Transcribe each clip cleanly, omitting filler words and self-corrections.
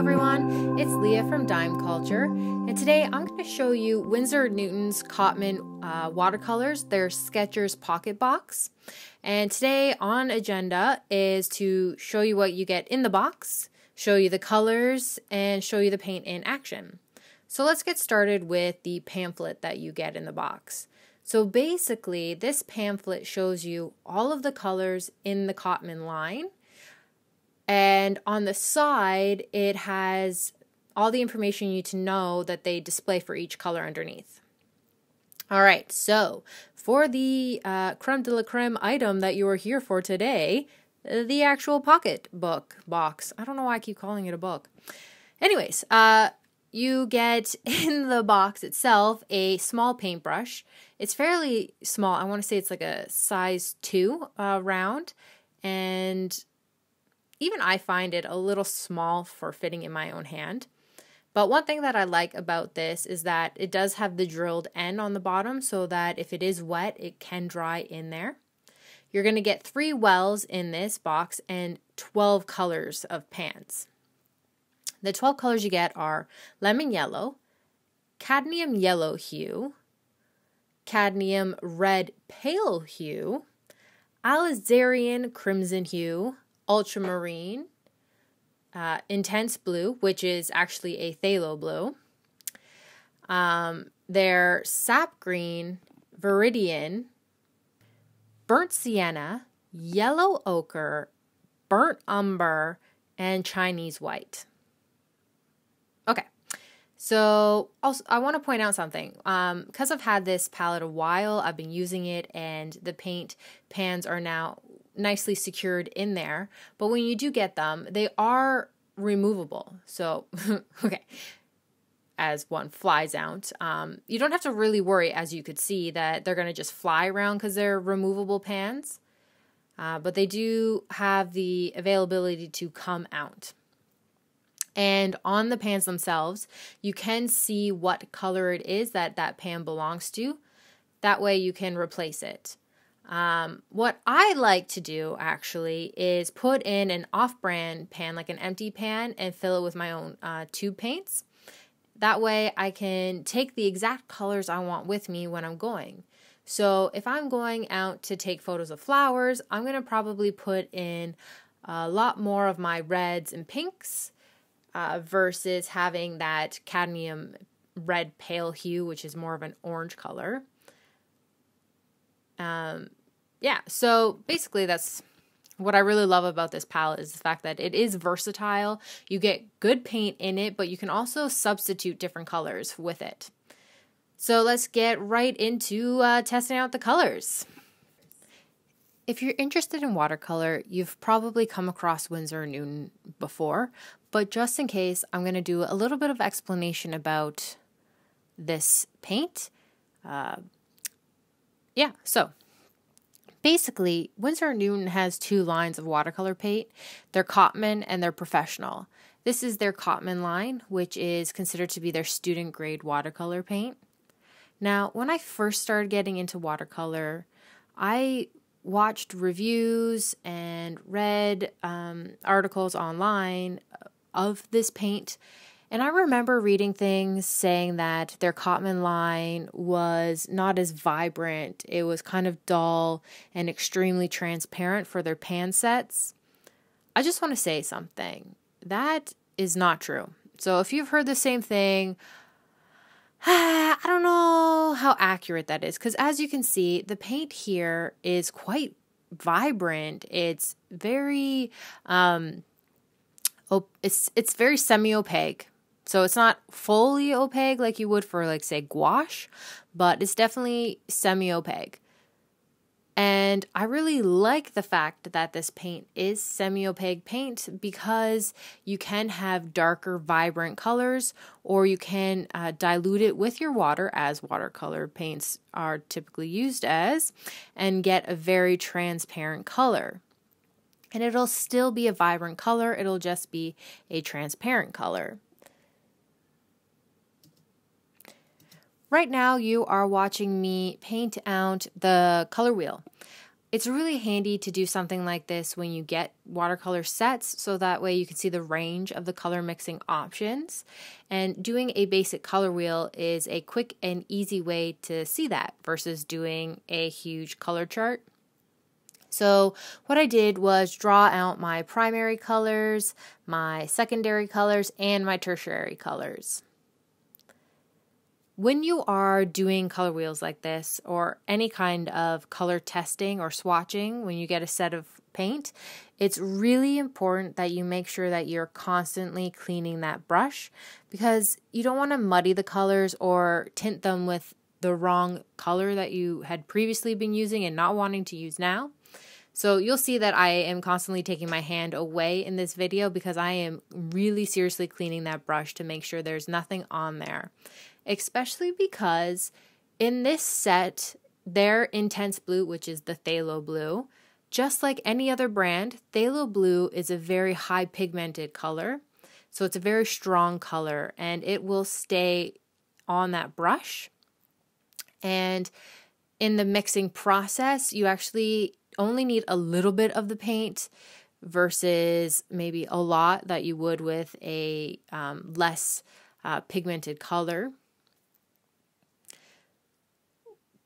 everyone, it's Leah from Dime Culture, and today I'm going to show you Winsor & Newton's Cotman watercolors, their Sketchers Pocket Box. And today on agenda is to show you what you get in the box, show you the colors, and show you the paint in action. So let's get started with the pamphlet that you get in the box. So basically, this pamphlet shows you all of the colors in the Cotman line. And on the side, it has all the information you need to know that they display for each color underneath. All right, so for the creme de la creme item that you are here for today, the actual pocketbook box. I don't know why I keep calling it a book. Anyways, you get in the box itself a small paintbrush. It's fairly small. I want to say it's like a size 2 round, and even I find it a little small for fitting in my own hand. But one thing that I like about this is that it does have the drilled end on the bottom so that if it is wet, it can dry in there. You're going to get 3 wells in this box and 12 colors of pans. The 12 colors you get are lemon yellow, cadmium yellow hue, cadmium red pale hue, alizarin crimson hue, ultramarine, intense blue, which is actually a phthalo blue, their sap green, viridian, burnt sienna, yellow ochre, burnt umber, and Chinese white. Okay, so also I want to point out something. Because I've had this palette a while, I've been using it, and the paint pans are now nicely secured in there, but when you do get them, they are removable. So, okay, as one flies out, you don't have to really worry, as you could see, that they're going to just fly around because they're removable pans, but they do have the availability to come out. And on the pans themselves, you can see what color it is that that pan belongs to. That way you can replace it. What I like to do actually is put in an off-brand pan, like an empty pan, and fill it with my own tube paints. That way I can take the exact colors I want with me when I'm going. So if I'm going out to take photos of flowers, I'm going to probably put in a lot more of my reds and pinks versus having that cadmium red pale hue, which is more of an orange color. Yeah, so basically that's what I really love about this palette, is the fact that it is versatile. You get good paint in it, but you can also substitute different colors with it. So let's get right into testing out the colors. If you're interested in watercolor, you've probably come across Winsor & Newton before, but just in case, I'm going to do a little bit of explanation about this paint. So basically, Winsor & Newton has 2 lines of watercolor paint. They're Cotman and they're Professional. This is their Cotman line, which is considered to be their student grade watercolor paint. Now, when I first started getting into watercolor, I watched reviews and read articles online of this paint. And I remember reading things saying that their Cotman line was not as vibrant. It was kind of dull and extremely transparent for their pan sets. I just want to say something. That is not true. So if you've heard the same thing, I don't know how accurate that is. Because as you can see, the paint here is quite vibrant. It's very, it's very semi-opaque. So it's not fully opaque like you would for, like, say, gouache, but it's definitely semi-opaque. And I really like the fact that this paint is semi-opaque paint because you can have darker, vibrant colors, or you can dilute it with your water, as watercolor paints are typically used as, and get a very transparent color. And it'll still be a vibrant color, it'll just be a transparent color. Right now you are watching me paint out the color wheel. it's really handy to do something like this when you get watercolor sets, so that way you can see the range of the color mixing options. And doing a basic color wheel is a quick and easy way to see that versus doing a huge color chart. So what I did was draw out my primary colors, my secondary colors, and my tertiary colors. When you are doing color wheels like this, or any kind of color testing or swatching, when you get a set of paint, it's really important that you make sure that you're constantly cleaning that brush, because you don't want to muddy the colors or tint them with the wrong color that you had previously been using and not wanting to use now. So you'll see that I am constantly taking my hand away in this video because I am really seriously cleaning that brush to make sure there's nothing on there. Especially because in this set, their Intense Blue, which is the Phthalo Blue, just like any other brand, Phthalo Blue is a very high pigmented color. So it's a very strong color and it will stay on that brush. And in the mixing process, you actually only need a little bit of the paint versus maybe a lot that you would with a less pigmented color.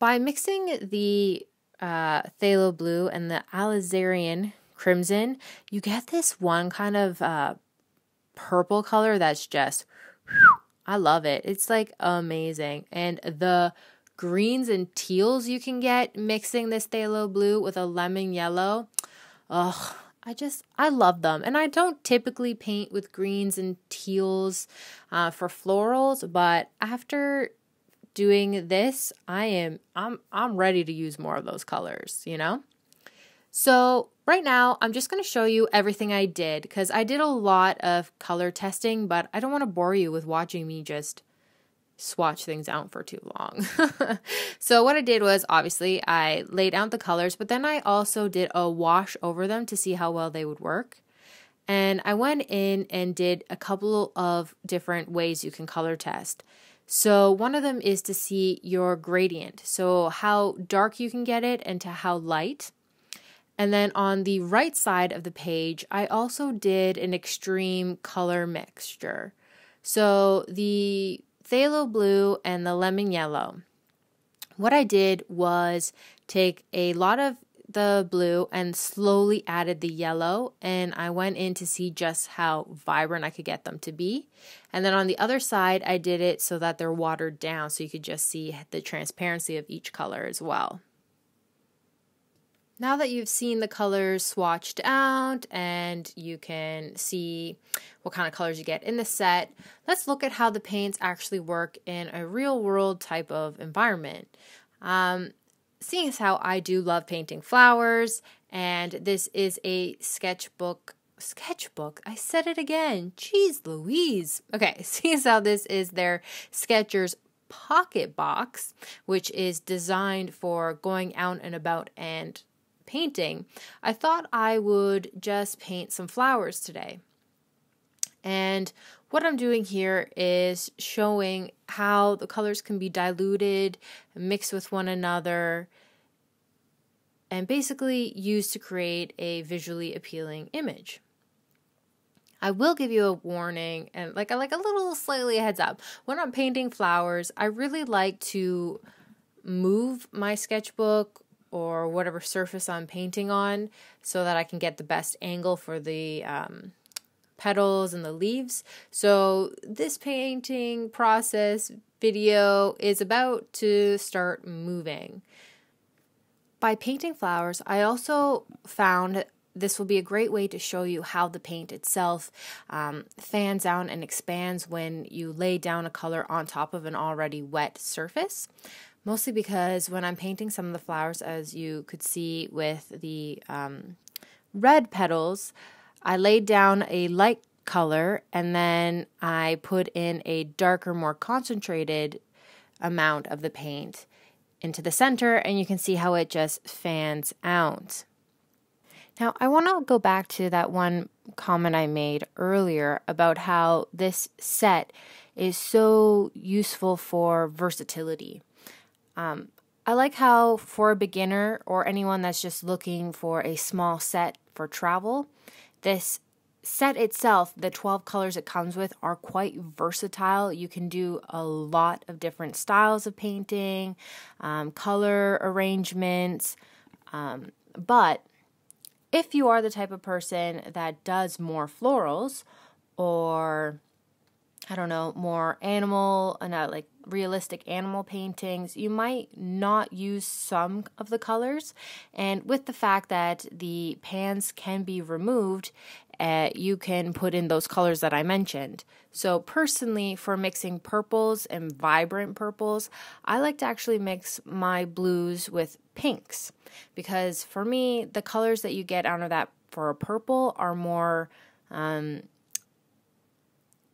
By mixing the Phthalo Blue and the Alizarian Crimson, you get this one kind of purple color that's just, I love it. It's like amazing. And the greens and teals you can get mixing this Phthalo Blue with a lemon yellow, I love them. And I don't typically paint with greens and teals for florals, but after doing this, I'm ready to use more of those colors, you know? So right now, I'm just going to show you everything I did, because I did a lot of color testing, but I don't want to bore you with watching me just swatch things out for too long. So what I did was, obviously, I laid out the colors, but then I also did a wash over them to see how well they would work. And I went in and did a couple of different ways you can color test. So one of them is to see your gradient, so how dark you can get it and to how light. And then on the right side of the page, I also did an extreme color mixture. So the Phthalo Blue and the lemon yellow. What I did was take a lot of the blue and slowly added the yellow, and I went in to see just how vibrant I could get them to be. And then on the other side, I did it so that they're watered down, so you could just see the transparency of each color as well. Now that you've seen the colors swatched out and you can see what kind of colors you get in the set, let's look at how the paints actually work in a real world type of environment. Seeing as how I do love painting flowers, and this is a sketchbook, I said it again, jeez Louise. Okay, seeing as how this is their Skechers pocket box, which is designed for going out and about and painting, I thought I would just paint some flowers today. And what I'm doing here is showing how the colors can be diluted, mixed with one another, and basically used to create a visually appealing image. I will give you a warning and like a little slightly a heads up. When I'm painting flowers, I really like to move my sketchbook or whatever surface I'm painting on so that I can get the best angle for the petals and the leaves. So this painting process video is about to start moving. By painting flowers, I also found this will be a great way to show you how the paint itself fans out and expands when you lay down a color on top of an already wet surface. Mostly because when I'm painting some of the flowers, as you could see with the red petals, I laid down a light color and then I put in a darker, more concentrated amount of the paint into the center, and you can see how it just fans out. Now, I want to go back to that one comment I made earlier about how this set is so useful for versatility. I like how for a beginner or anyone that's just looking for a small set for travel, this set itself, the 12 colors it comes with, are quite versatile. You can do a lot of different styles of painting, color arrangements, but if you are the type of person that does more florals or I don't know, more animal, like realistic animal paintings, you might not use some of the colors. And with the fact that the pans can be removed, you can put in those colors that I mentioned. So personally, for mixing purples and vibrant purples, I like to actually mix my blues with pinks, because for me, the colors that you get out of that for a purple are more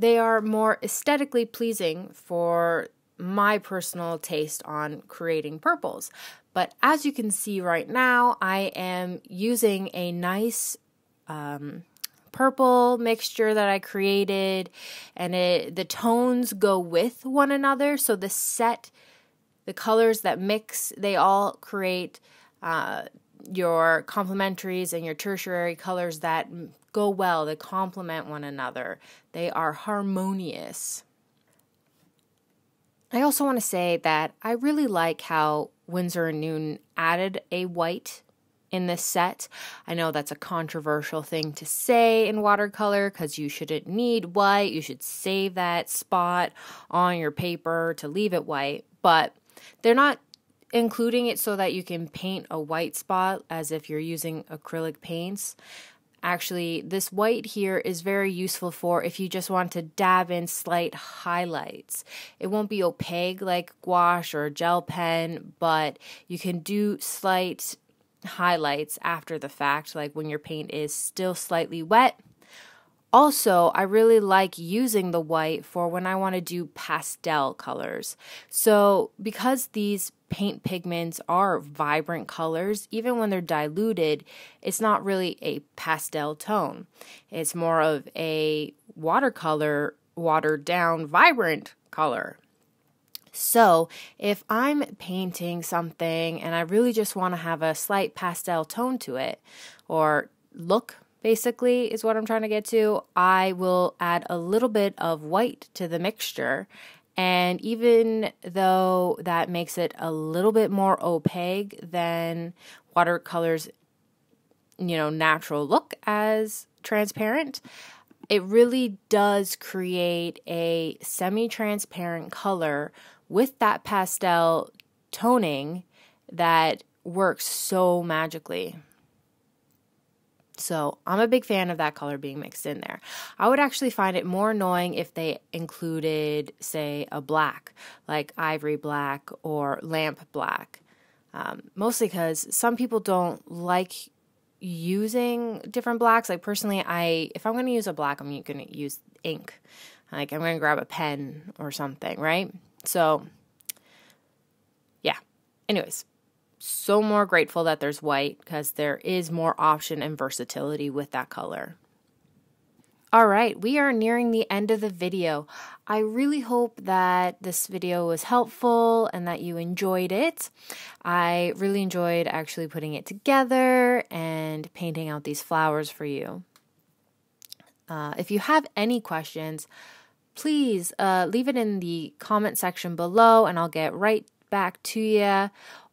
they are more aesthetically pleasing for my personal taste on creating purples. But as you can see right now, I am using a nice purple mixture that I created, and the tones go with one another. So the colors that mix, they all create your complementaries and your tertiary colors that go well, they complement one another. They are harmonious. I also want to say that I really like how Winsor & Newton added a white in this set. I know that's a controversial thing to say in watercolor because you shouldn't need white. You should save that spot on your paper to leave it white, but they're not including it so that you can paint a white spot as if you're using acrylic paints. Actually, this white here is very useful for if you just want to dab in slight highlights. It won't be opaque like gouache or gel pen, but you can do slight highlights after the fact, like when your paint is still slightly wet. Also, I really like using the white for when I want to do pastel colors. So because these paint pigments are vibrant colors, even when they're diluted, it's not really a pastel tone. It's more of a watercolor, watered down, vibrant color. So if I'm painting something and I really just want to have a slight pastel tone to it, or look, basically, is what I'm trying to get to, I will add a little bit of white to the mixture. And even though that makes it a little bit more opaque than watercolor's, natural look as transparent, it really does create a semi-transparent color with that pastel toning that works so magically. So I'm a big fan of that color being mixed in there. I would actually find it more annoying if they included, say, a black, like ivory black or lamp black. Mostly because some people don't like using different blacks. Like personally, if I'm going to use a black, I'm going to use ink. Like I'm going to grab a pen or something, right? So, yeah. Anyways. So more grateful that there's white because there is more option and versatility with that color. All right, we are nearing the end of the video. I really hope that this video was helpful and that you enjoyed it. I really enjoyed actually putting it together and painting out these flowers for you. If you have any questions, please leave it in the comment section below and I'll get right back to you.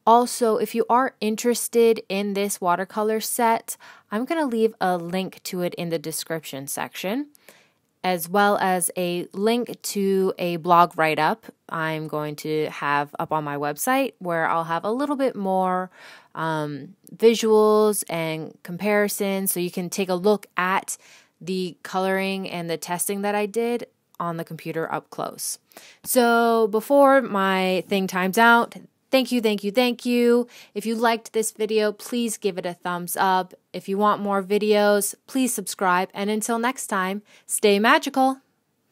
Also, if you are interested in this watercolor set, I'm going to leave a link to it in the description section, as well as a link to a blog write-up I'm going to have up on my website where I'll have a little bit more visuals and comparisons so you can take a look at the coloring and the testing that I did on the computer up close. So before my thing times out, thank you, thank you, thank you. If you liked this video, please give it a thumbs up. If you want more videos, please subscribe. And until next time, stay magical.